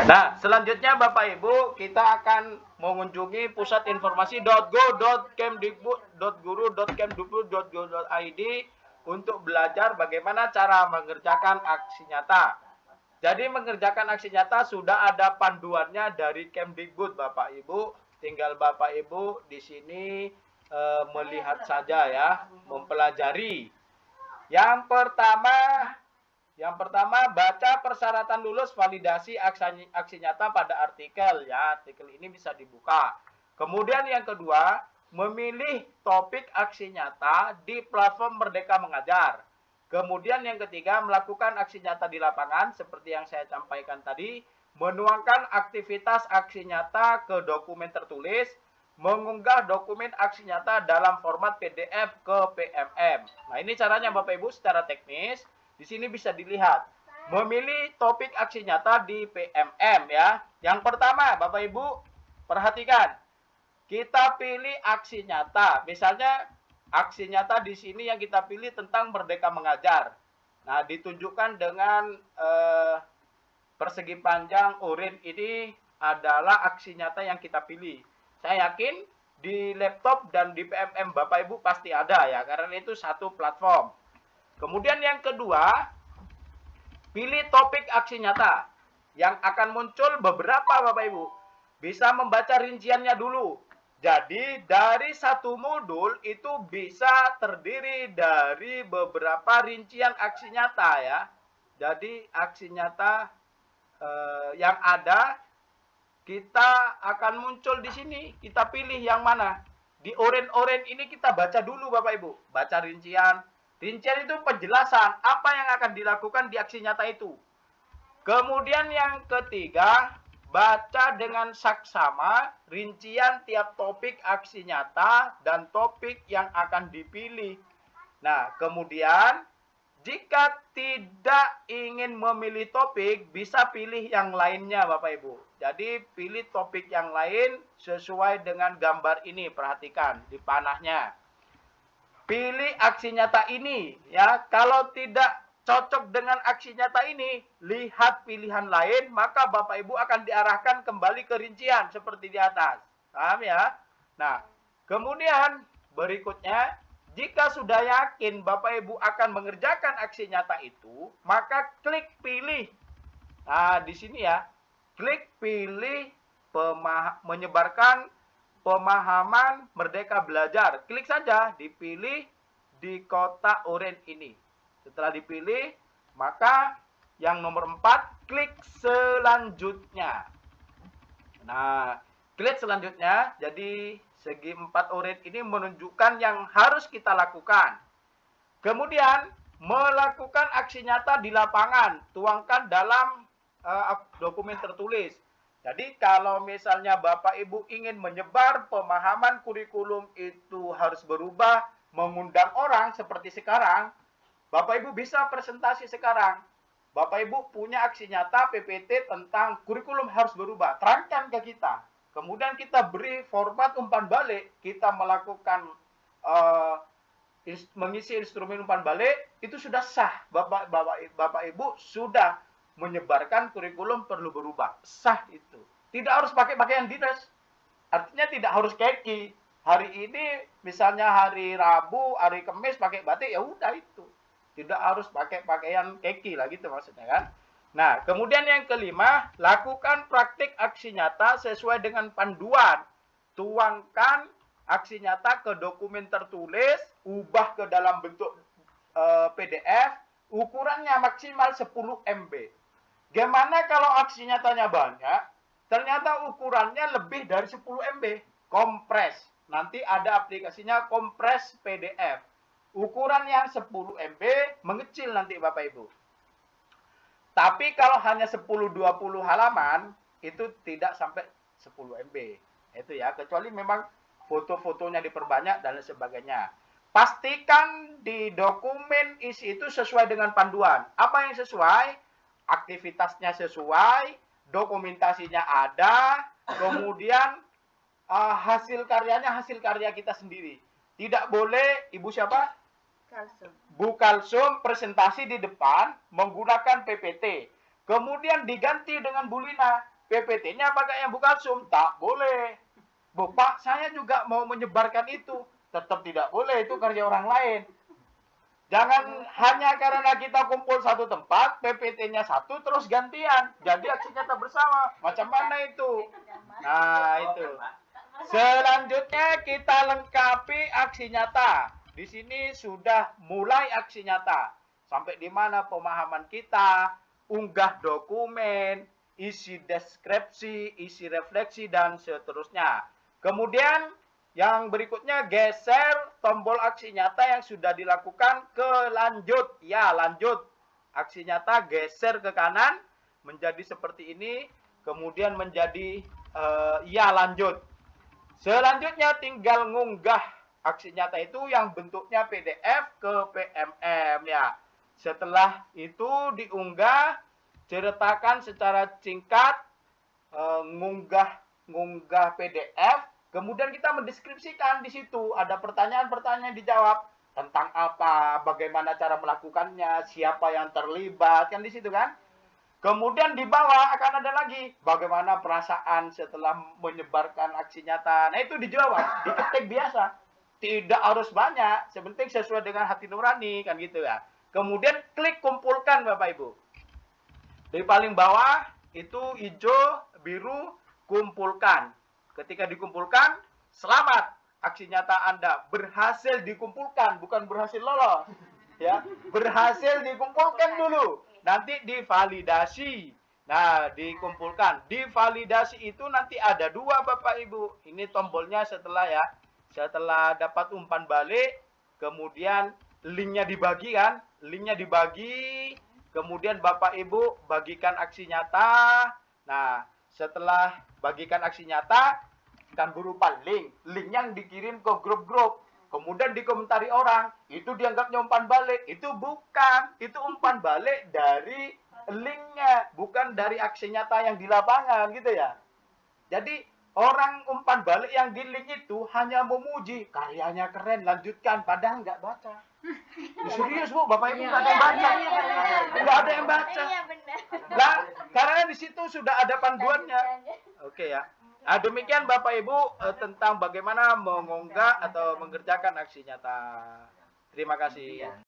Nah, selanjutnya Bapak Ibu, kita akan mengunjungi pusat informasi.go.kemdikbud.guru.kemdikbud.go.id untuk belajar bagaimana cara mengerjakan aksi nyata. Jadi mengerjakan aksi nyata sudah ada panduannya dari Kemdikbud Bapak Ibu. Tinggal Bapak Ibu di sini melihat saja ya, mempelajari. Yang pertama, baca persyaratan lulus validasi aksi nyata pada artikel ya. Artikel ini bisa dibuka. Kemudian yang kedua, memilih topik aksi nyata di platform Merdeka Mengajar. Kemudian yang ketiga, melakukan aksi nyata di lapangan seperti yang saya sampaikan tadi, menuangkan aktivitas aksi nyata ke dokumen tertulis, mengunggah dokumen aksi nyata dalam format PDF ke PMM. Nah, ini caranya Bapak Ibu secara teknis. Di sini bisa dilihat. Memilih topik aksi nyata di PMM ya. Yang pertama, Bapak Ibu, perhatikan. Kita pilih aksi nyata. Misalnya aksi nyata di sini yang kita pilih tentang Merdeka Mengajar. Nah, ditunjukkan dengan persegi panjang oranye ini adalah aksi nyata yang kita pilih. Saya yakin di laptop dan di PMM Bapak Ibu pasti ada ya, karena itu satu platform. Kemudian yang kedua, pilih topik aksi nyata yang akan muncul beberapa Bapak Ibu. Bisa membaca rinciannya dulu. Jadi dari satu modul itu bisa terdiri dari beberapa rincian aksi nyata ya. Jadi aksi nyata yang ada kita akan muncul di sini. Kita pilih yang mana. Di oranye ini kita baca dulu Bapak Ibu. Baca rincian. Rincian itu penjelasan apa yang akan dilakukan di aksi nyata itu. Kemudian yang ketiga, baca dengan saksama rincian tiap topik aksi nyata dan topik yang akan dipilih. Nah, kemudian jika tidak ingin memilih topik, bisa pilih yang lainnya Bapak Ibu. Jadi pilih topik yang lain sesuai dengan gambar ini, perhatikan di panahnya. Pilih aksi nyata ini ya. Kalau tidak cocok dengan aksi nyata ini, lihat pilihan lain, maka Bapak Ibu akan diarahkan kembali ke rincian seperti di atas. Paham ya? Nah, kemudian berikutnya, jika sudah yakin Bapak Ibu akan mengerjakan aksi nyata itu, maka klik pilih. Nah, di sini ya, klik pilih menyebarkan pemahaman Merdeka Belajar. Klik saja, dipilih di kotak oranye ini. Setelah dipilih, maka yang nomor 4, klik selanjutnya. Nah, klik selanjutnya, jadi segi 4 oranye ini menunjukkan yang harus kita lakukan. Kemudian, melakukan aksi nyata di lapangan, tuangkan dalam dokumen tertulis. Jadi kalau misalnya Bapak Ibu ingin menyebar pemahaman kurikulum itu harus berubah, mengundang orang seperti sekarang, Bapak Ibu bisa presentasi sekarang. Bapak Ibu punya aksi nyata PPT tentang kurikulum harus berubah, terangkan ke kita. Kemudian kita beri format umpan balik, kita melakukan mengisi instrumen umpan balik, itu sudah sah. Bapak Ibu sudah menyebarkan kurikulum perlu berubah. Sah itu. Tidak harus pakai pakaian dinas. Artinya tidak harus keki. Hari ini misalnya hari Rabu, hari Kamis pakai batik, ya udah itu. Tidak harus pakai pakaian keki lah gitu maksudnya kan. Nah, kemudian yang kelima, lakukan praktik aksi nyata sesuai dengan panduan. Tuangkan aksi nyata ke dokumen tertulis, ubah ke dalam bentuk PDF, ukurannya maksimal 10 MB. Gimana kalau aksi nyatanya banyak, ternyata ukurannya lebih dari 10 MB, kompres. Nanti ada aplikasinya kompres PDF. Ukuran yang 10 MB mengecil nanti Bapak Ibu. Tapi kalau hanya 10-20 halaman, itu tidak sampai 10 MB. Itu ya, kecuali memang foto-fotonya diperbanyak dan lain sebagainya. Pastikan di dokumen isi itu sesuai dengan panduan. Apa yang sesuai? Aktivitasnya sesuai, dokumentasinya ada, kemudian hasil karyanya hasil karya kita sendiri. Tidak boleh, Ibu siapa? Bu Kalsum presentasi di depan menggunakan PPT. Kemudian diganti dengan Bu Lina. PPT-nya pakai yang bukan Zoom. Tak boleh. Bapak, saya juga mau menyebarkan itu. Tetap tidak boleh, itu karya orang lain. Jangan hanya karena kita kumpul satu tempat, PPT-nya satu, terus gantian. Jadi aksi nyata bersama. Macam mana itu? Nah, itu. Selanjutnya kita lengkapi aksi nyata. Di sini sudah mulai aksi nyata. Sampai di mana pemahaman kita, unggah dokumen, isi deskripsi, isi refleksi, dan seterusnya. Kemudian yang berikutnya geser tombol aksi nyata yang sudah dilakukan ke lanjut. Ya, lanjut. Aksi nyata geser ke kanan menjadi seperti ini. Kemudian menjadi ya lanjut. Selanjutnya tinggal ngunggah aksi nyata itu yang bentuknya PDF ke PMM ya. Setelah itu diunggah, ceritakan secara singkat, ngunggah PDF, kemudian kita mendeskripsikan di situ ada pertanyaan-pertanyaan dijawab tentang apa, bagaimana cara melakukannya, siapa yang terlibat, kan di situ kan. Kemudian di bawah akan ada lagi bagaimana perasaan setelah menyebarkan aksi nyata. Nah itu dijawab, diketik biasa. Tidak harus banyak, sepenting sesuai dengan hati nurani kan gitu ya. Kemudian klik kumpulkan Bapak Ibu. Di paling bawah itu hijau, biru, kumpulkan. Ketika dikumpulkan, selamat. Aksi nyata Anda berhasil dikumpulkan, bukan berhasil lolos. Ya, berhasil dikumpulkan dulu. Nanti divalidasi. Nah, dikumpulkan. Divalidasi itu nanti ada dua Bapak Ibu. Ini tombolnya setelah ya. Setelah dapat umpan balik, kemudian linknya dibagi kan. Linknya dibagi, kemudian Bapak Ibu bagikan aksi nyata. Nah, setelah bagikan aksi nyata, kan berupa link. Link yang dikirim ke grup-grup. Kemudian dikomentari orang, itu dianggapnya umpan balik. Itu bukan, itu umpan balik dari linknya, bukan dari aksi nyata yang di lapangan gitu ya. Jadi orang umpan balik yang di link itu hanya memuji, karyanya keren, lanjutkan, padahal nggak baca. Serius Bu, Bapak Ibu nggak ada yang baca, nggak ada yang baca. Lah, karena di situ sudah ada panduannya. Oke ya. Nah, demikian Bapak Ibu tentang bagaimana mengunggah atau mengerjakan aksi nyata. Terima kasih.